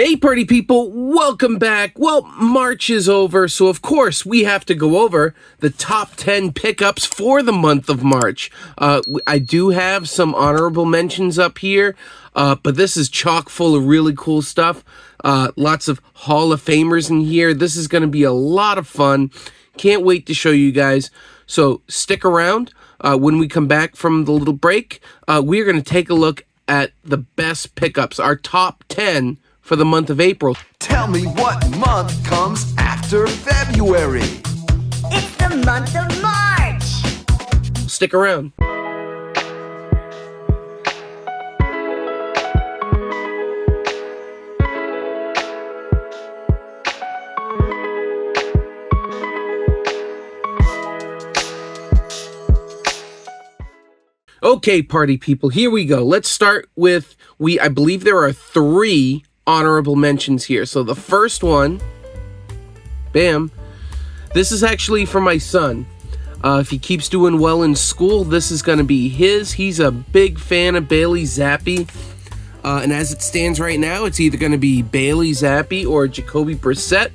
Hey party people, welcome back. Well, March is over, so of course we have to go over the top 10 pickups for the month of March. I do have some honorable mentions up here, but this is chock full of really cool stuff. Lots of Hall of Famers in here. This is going to be a lot of fun. Can't wait to show you guys. So stick around. When we come back from the little break, we're going to take a look at the best pickups, our top 10 for the month of April. Tell me what month comes after February? It's the month of March! Stick around. Okay, party people, here we go. Let's start with, I believe there are 3 honorable mentions here. So the first one, bam, this is actually for my son. If he keeps doing well in school, this is going to be his. He's a big fan of Bailey Zappi. And as it stands right now, it's either going to be Bailey Zappi or Jacoby Brissett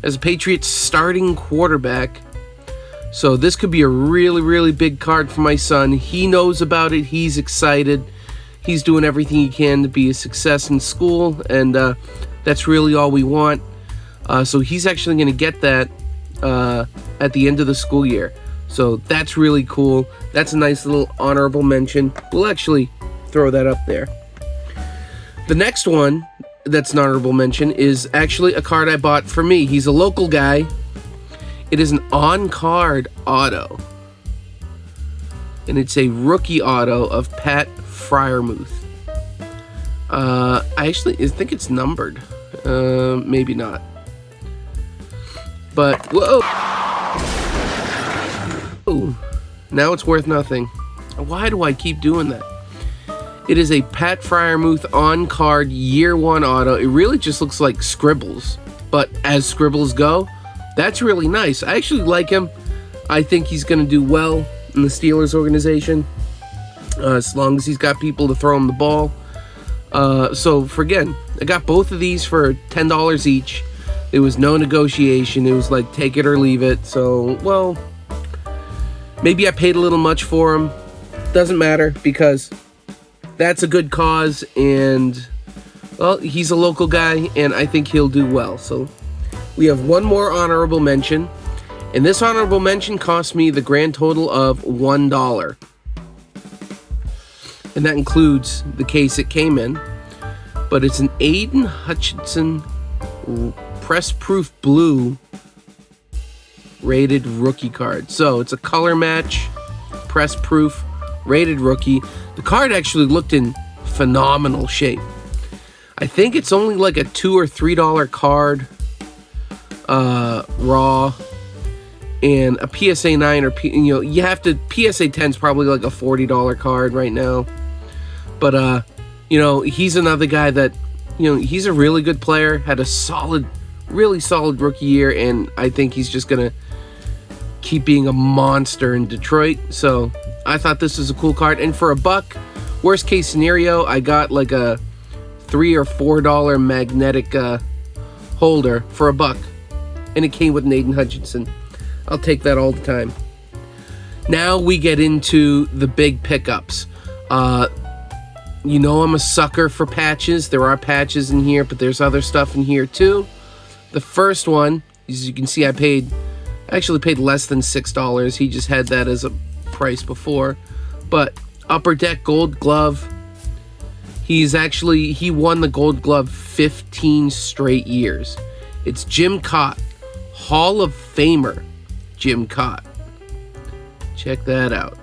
as a Patriots starting quarterback. So this could be a really, really big card for my son. He knows about it. He's excited. He's doing everything he can to be a success in school, and that's really all we want. So he's actually going to get that at the end of the school year. So that's really cool. That's a nice little honorable mention. We'll actually throw that up there. The next one that's an honorable mention is actually a card I bought for me. He's a local guy. It is an on-card auto, and it's a rookie auto of Pat Freiermuth. I think it's numbered. Maybe not. But, whoa! Oh, now it's worth nothing. Why do I keep doing that? It is a Pat Freiermuth on-card year 1 auto. It really just looks like scribbles. But as scribbles go, that's really nice. I actually like him. I think he's going to do well in the Steelers organization. As long as he's got people to throw him the ball. So, again, I got both of these for $10 each. There was no negotiation. It was like, take it or leave it. So, well, maybe I paid a little much for him. Doesn't matter, because that's a good cause. And, well, he's a local guy, and I think he'll do well. So, we have one more honorable mention. And this honorable mention cost me the grand total of $1. And that includes the case it came in. But it's an Aiden Hutchinson Press Proof Blue rated rookie card. So it's a color match, press proof, rated rookie. The card actually looked in phenomenal shape. I think it's only like a $2 or $3 card, raw. And a PSA 9 or, you have to, PSA 10 is probably like a $40 card right now. But, he's another guy that, he's a really good player, had a really solid rookie year, and I think he's just going to keep being a monster in Detroit. So I thought this was a cool card. And for $1, worst case scenario, I got like a $3 or $4 magnetic holder for $1. And it came with an Aiden Hutchinson. I'll take that all the time. Now we get into the big pickups. I'm a sucker for patches. There are patches in here, but there's other stuff in here too. The first one, as you can see, I actually paid less than $6. He just had that as a price before. But Upper Deck Gold Glove. He won the Gold Glove 15 straight years. It's Jim Cott, Hall of Famer Jim Cott. Check that out.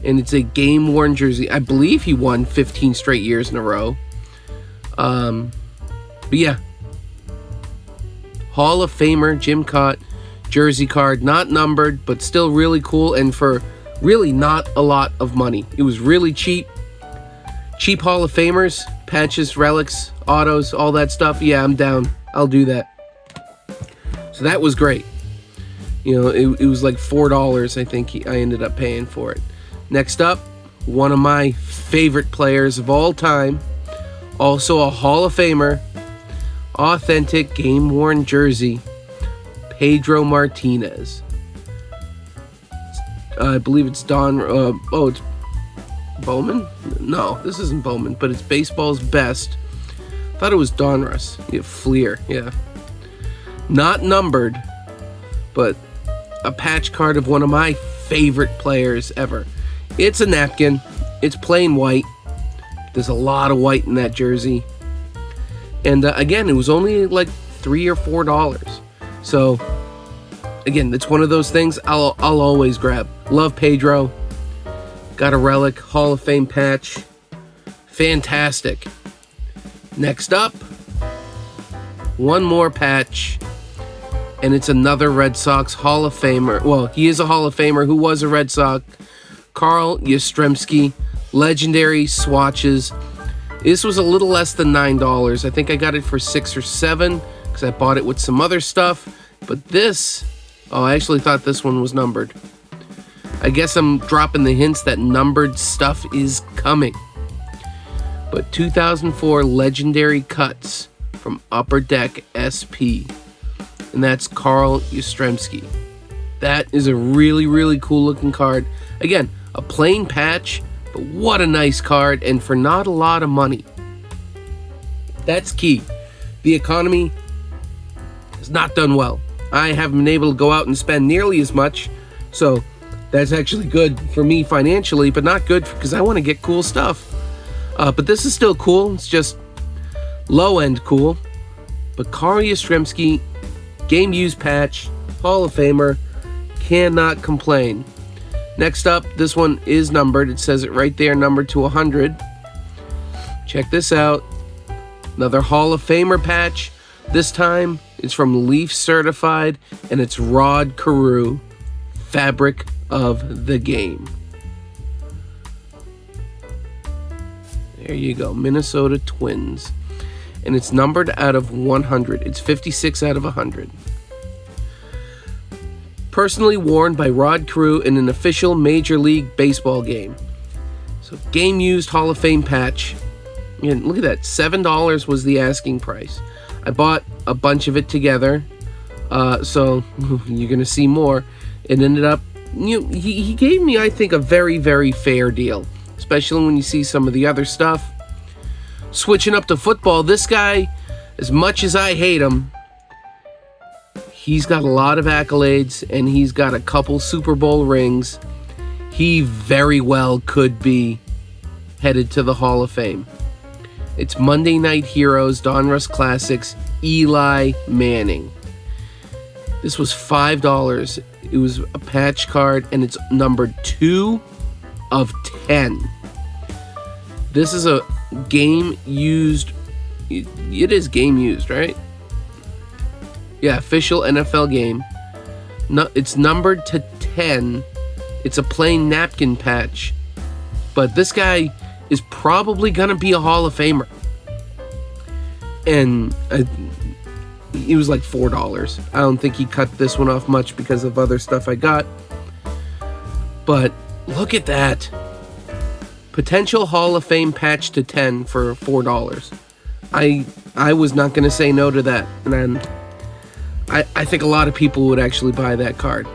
And it's a game-worn jersey. I believe he won 15 straight years in a row. But yeah. Hall of Famer Jim Cott jersey card. Not numbered, but still really cool. And for really not a lot of money. It was really cheap. Cheap Hall of Famers, patches, relics, autos, all that stuff. Yeah, I'm down. I'll do that. So that was great. It was like $4, I think I ended up paying for it. Next up, one of my favorite players of all time, Also a Hall of Famer, authentic game-worn jersey, Pedro Martinez. I believe it's it's Bowman? No, this isn't Bowman, but it's baseball's best. Thought it was Donruss. Yeah, Fleer, yeah. Not numbered, but a patch card of one of my favorite players ever. It's a napkin. It's plain white. There's a lot of white in that jersey. And again, it was only like $3 or $4. So again, it's one of those things I'll always grab. Love Pedro. Got a Relic Hall of Fame patch. Fantastic. Next up, one more patch, and it's another Red Sox Hall of Famer. Well, he is a Hall of Famer who was a Red Sox. Carl Yastrzemski, legendary swatches. This was a little less than $9. I think I got it for $6 or $7 because I bought it with some other stuff. But this, I actually thought this one was numbered. I guess I'm dropping the hints that numbered stuff is coming. But 2004 Legendary Cuts from Upper Deck SP. And that's Carl Yastrzemski. That is a really, really cool looking card. Again, a plain patch, but what a nice card, and for not a lot of money. That's key. The economy has not done well. I haven't been able to go out and spend nearly as much, so that's actually good for me financially, but not good because I want to get cool stuff. But this is still cool. It's just low-end cool. But Carl Yastrzemski, game used patch, Hall of Famer, cannot complain. Next up, this one is numbered. It says it right there, numbered to 100. Check this out. Another Hall of Famer patch. This time, it's from Leaf Certified, and it's Rod Carew, Fabric of the Game. There you go, Minnesota Twins. And it's numbered out of 100. It's 56 out of 100. Personally worn by Rod Carew in an official Major League Baseball game. So, game used Hall of Fame patch. And look at that, $7 was the asking price. I bought a bunch of it together, so you're gonna see more. It ended up, he gave me, I think, a very, very fair deal, especially when you see some of the other stuff. Switching up to football, this guy, as much as I hate him, he's got a lot of accolades, and he's got a couple Super Bowl rings. He very well could be headed to the Hall of Fame. It's Monday Night Heroes, Donruss Classics, Eli Manning. This was $5. It was a patch card, and it's numbered 2 of 10. This is a game used. It is game used, right? Yeah, official NFL game. No, it's numbered to 10. It's a plain napkin patch. But this guy is probably going to be a Hall of Famer. And it was like $4. I don't think he cut this one off much because of other stuff I got. But look at that. Potential Hall of Fame patch to 10 for $4. I was not going to say no to that. And then I think a lot of people would actually buy that card.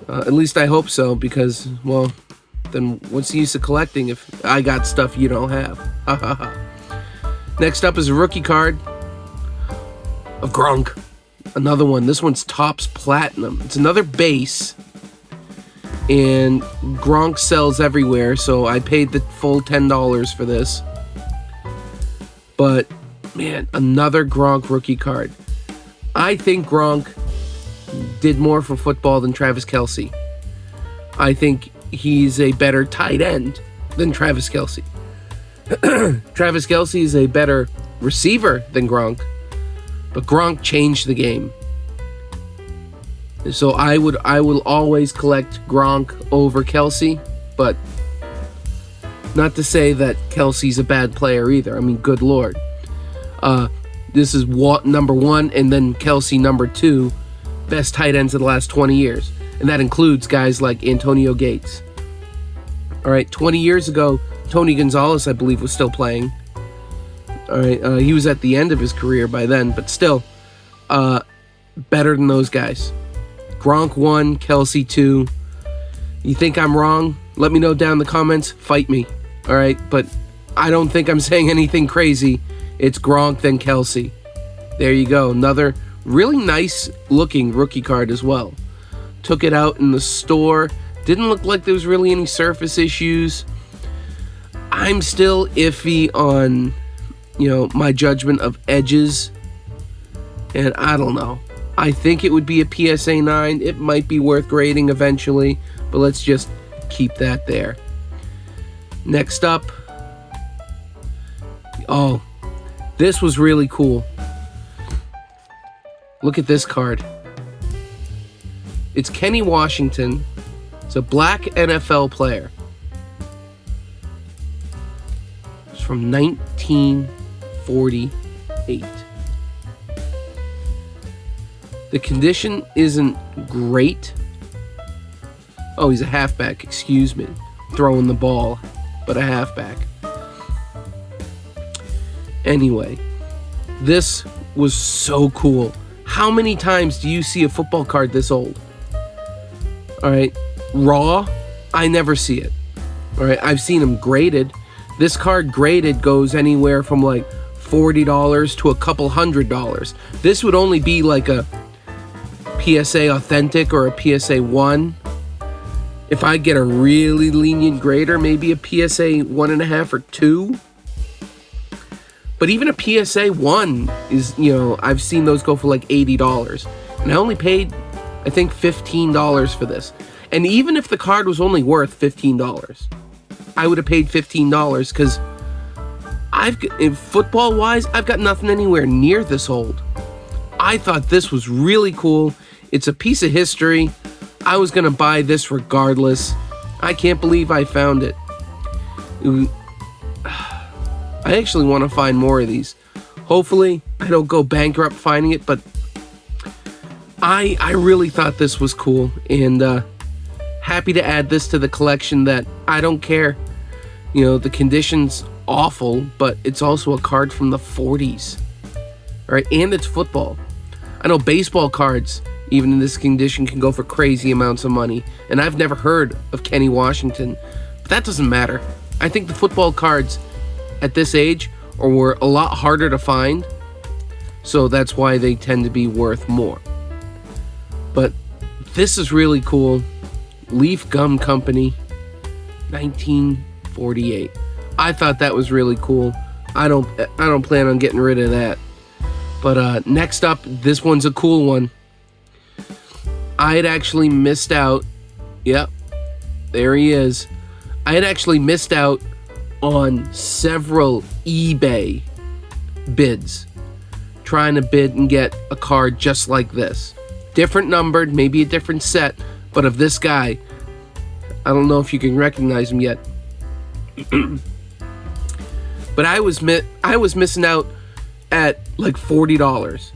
At least I hope so, because, well, then what's the use of collecting if I got stuff you don't have? Ha ha ha. Next up is a rookie card of Gronk. Another one. This one's Topps Platinum. It's another base. And Gronk sells everywhere, so I paid the full $10 for this. But, man, another Gronk rookie card. I think Gronk did more for football than Travis Kelce. I think he's a better tight end than Travis Kelce. Travis Kelce is a better receiver than Gronk, but Gronk changed the game. So I will always collect Gronk over Kelce, but not to say that Kelce's a bad player either. I mean, good Lord. This is number 1, and then Kelce number 2, best tight ends of the last 20 years. And that includes guys like Antonio Gates. All right, 20 years ago, Tony Gonzalez, I believe, was still playing. All right, he was at the end of his career by then, but still, better than those guys. Gronk 1, Kelsey 2. You think I'm wrong? Let me know down in the comments. Fight me. All right, but I don't think I'm saying anything crazy. It's Gronk, then Kelsey. There you go. Another really nice looking rookie card as well. Took it out in the store. Didn't look like there was really any surface issues. I'm still iffy on, my judgment of edges. And I don't know. I think it would be a PSA 9. It might be worth grading eventually, but let's just keep that there. Next up. Oh, this was really cool. Look at this card. It's Kenny Washington. It's a black NFL player. It's from 1948. The condition isn't great. Oh, he's a halfback, excuse me. Throwing the ball, but a halfback. Anyway, this was so cool. How many times do you see a football card this old? All right, raw, I never see it. All right, I've seen them graded. This card graded goes anywhere from like $40 to a couple $100. This would only be like a PSA Authentic or a PSA 1. If I get a really lenient grader, maybe a PSA 1.5 or 2. But even a PSA 1 is, I've seen those go for like $80. And I only paid, I think, $15 for this. And even if the card was only worth $15, I would have paid $15 because football-wise, I've got nothing anywhere near this old. I thought this was really cool. It's a piece of history. I was going to buy this regardless. I can't believe I found it. I actually want to find more of these. Hopefully, I don't go bankrupt finding it, but I really thought this was cool, and happy to add this to the collection that I don't care. The condition's awful, but it's also a card from the 40s. All right, and it's football. I know baseball cards, even in this condition, can go for crazy amounts of money, and I've never heard of Kenny Washington, but that doesn't matter. I think the football cards at this age were a lot harder to find, so that's why they tend to be worth more. But this is really cool. Leaf Gum Company, 1948. I thought that was really cool. I don't plan on getting rid of that. But next up, this one's a cool one. I had actually missed out. Yep, there he is. I had actually missed out on several eBay bids, trying to bid and get a card just like this. Different numbered, maybe a different set, but of this guy. I don't know if you can recognize him yet. But I was missing out at like $40.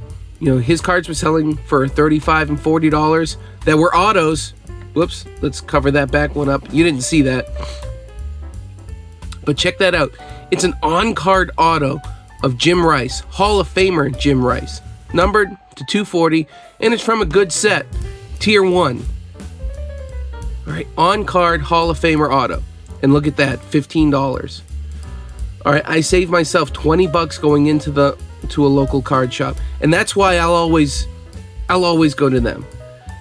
His cards were selling for $35 and $40 that were autos. Whoops, let's cover that back one up. You didn't see that. But check that out. It's an on-card auto of Jim Rice, Hall of Famer Jim Rice, numbered to 240, and it's from a good set, Tier 1. All right, on-card Hall of Famer auto. And look at that, $15. All right, I saved myself $20 going into a local card shop, and that's why I'll always go to them.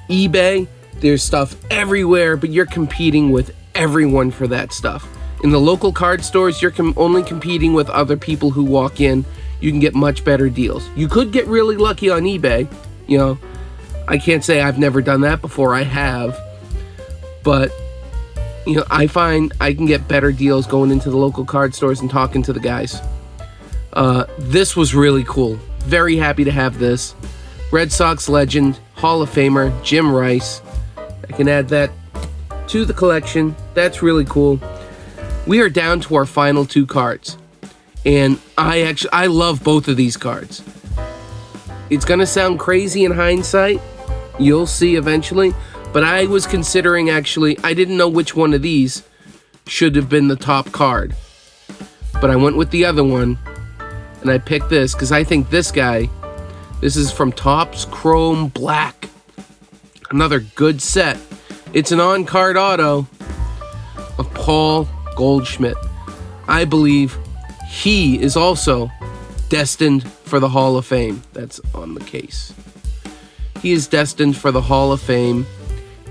eBay, there's stuff everywhere, but you're competing with everyone for that stuff. In the local card stores, you're only competing with other people who walk in. You can get much better deals. You could get really lucky on eBay. I can't say I've never done that before. I have. But, I find I can get better deals going into the local card stores and talking to the guys. This was really cool. Very happy to have this. Red Sox legend, Hall of Famer, Jim Rice. I can add that to the collection. That's really cool. We are down to our final 2 cards. And I love both of these cards. It's going to sound crazy in hindsight. You'll see eventually. But I was considering I didn't know which one of these should have been the top card. But I went with the other one. And I picked this because I think this guy, this is from Topps Chrome Black. Another good set. It's an on-card auto of Paul Goldschmidt. I believe he is also destined for the Hall of Fame. That's on the case. He is destined for the Hall of Fame.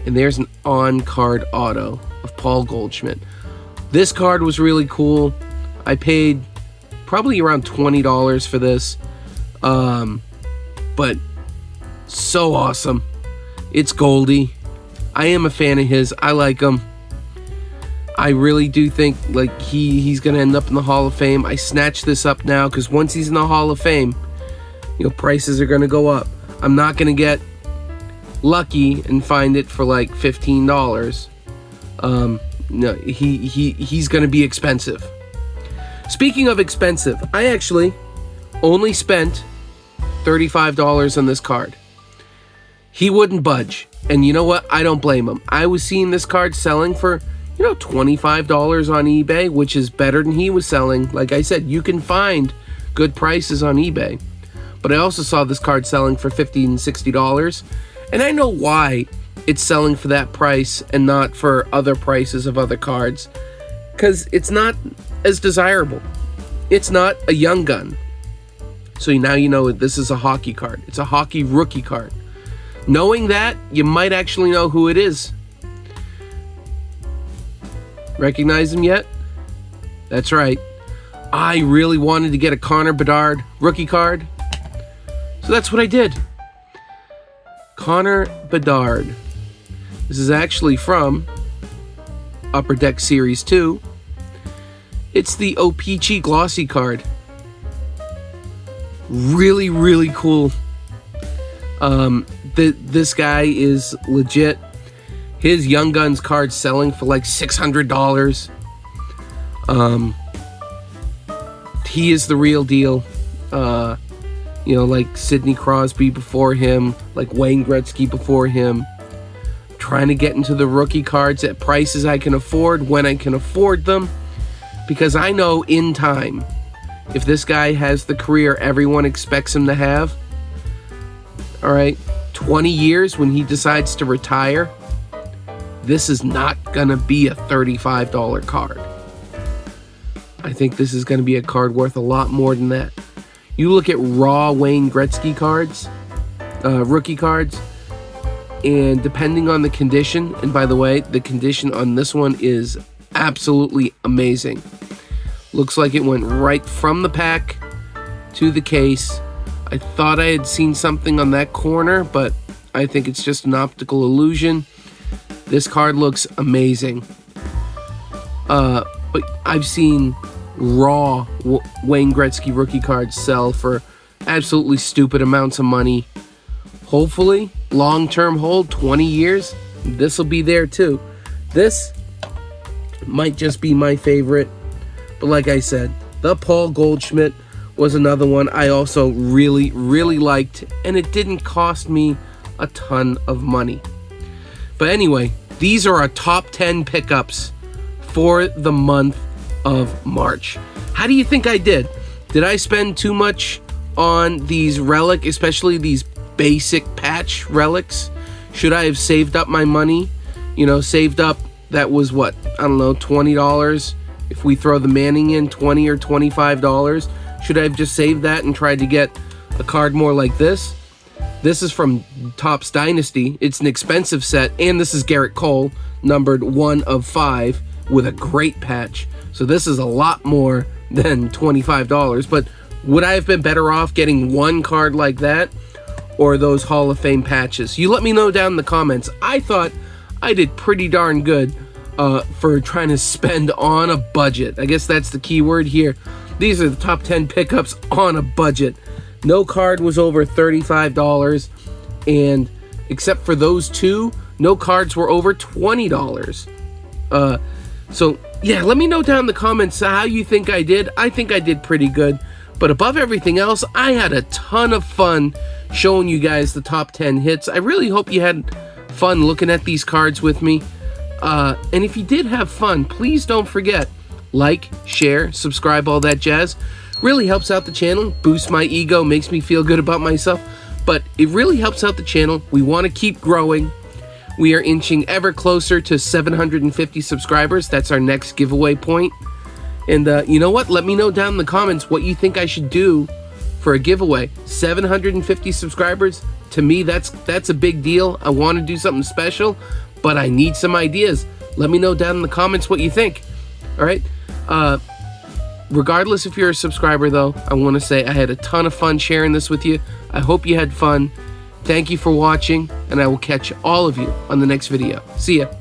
And there's an on-card auto of Paul Goldschmidt. This card was really cool. I paid probably around $20 for this. But so awesome. It's Goldie. I am a fan of his. I like him. I really do think like he's going to end up in the Hall of Fame. I snatched this up now because once he's in the Hall of Fame, you know, prices are going to go up. I'm not going to get lucky and find it for like $15. No, he's going to be expensive. Speaking of expensive, I actually only spent $35 on this card. He wouldn't budge. And you know what? I don't blame him. I was seeing this card selling for, you know, $25 on eBay, which is better than he was selling. Like I said, you can find good prices on eBay. But I also saw this card selling for $50 and $60. And I know why it's selling for that price and not for other prices of other cards. Because it's not as desirable. It's not a young gun. So now you know this is a hockey card. It's a hockey rookie card. Knowing that, you might actually know who it is. Recognize him yet? That's right. I really wanted to get a Connor Bedard rookie card. So that's what I did. Connor Bedard. This is actually from Upper Deck Series 2. It's the O-Pee-Chee Glossy card. Really, really cool. This guy is legit. His Young Guns card's selling for like $600. He is the real deal. You know, like Sidney Crosby before him, like Wayne Gretzky before him. Trying to get into the rookie cards at prices I can afford when I can afford them. Because I know in time, if this guy has the career everyone expects him to have, all right, 20 years when he decides to retire, this is not gonna be a $35 card. I think this is gonna be a card worth a lot more than that. You look at raw Wayne Gretzky cards, rookie cards, and depending on the condition, and by the way, the condition on this one is absolutely amazing. Looks like it went right from the pack to the case. I thought I had seen something on that corner, but I think it's just an optical illusion. This card looks amazing. But I've seen raw Wayne Gretzky rookie cards sell for absolutely stupid amounts of money. Hopefully, long-term hold, 20 years, this will be there too. This might just be my favorite. But like I said, the Paul Goldschmidt was another one I also really, really liked, and it didn't cost me a ton of money. But anyway, these are our top 10 pickups for the month of March. How do you think I did? Did I spend too much on these relic, especially these basic patch relics? Should I have saved up my money? You know, saved up, that was what, I don't know, $20? If we throw the Manning in, $20 or $25? Should I have just saved that and tried to get a card more like this? This is from Topps Dynasty. It's an expensive set, and this is Garrett Cole, numbered 1 of 5, with a great patch. So this is a lot more than $25. But would I have been better off getting one card like that, or those Hall of Fame patches? You let me know down in the comments. I thought I did pretty darn good for trying to spend on a budget. I guess that's the key word here. These are the top 10 pickups on a budget. No card was over $35, and except for those two, no cards were over $20. So yeah, let me know down in the comments how you think I did. I think I did pretty good. But above everything else, I had a ton of fun showing you guys the top 10 hits. I really hope you had fun looking at these cards with me. And if you did have fun, please don't forget, like, share, subscribe, all that jazz. Really helps out the channel, boosts my ego, makes me feel good about myself, but it really helps out the channel. We want to keep growing. We are inching ever closer to 750 subscribers. That's our next giveaway point. And you know what? Let me know down in the comments what you think I should do for a giveaway. 750 subscribers, to me, that's a big deal. I want to do something special, but I need some ideas. Let me know down in the comments what you think. All right? Regardless if you're a subscriber, though, I want to say I had a ton of fun sharing this with you. I hope you had fun. Thank you for watching, and I will catch all of you on the next video. See ya.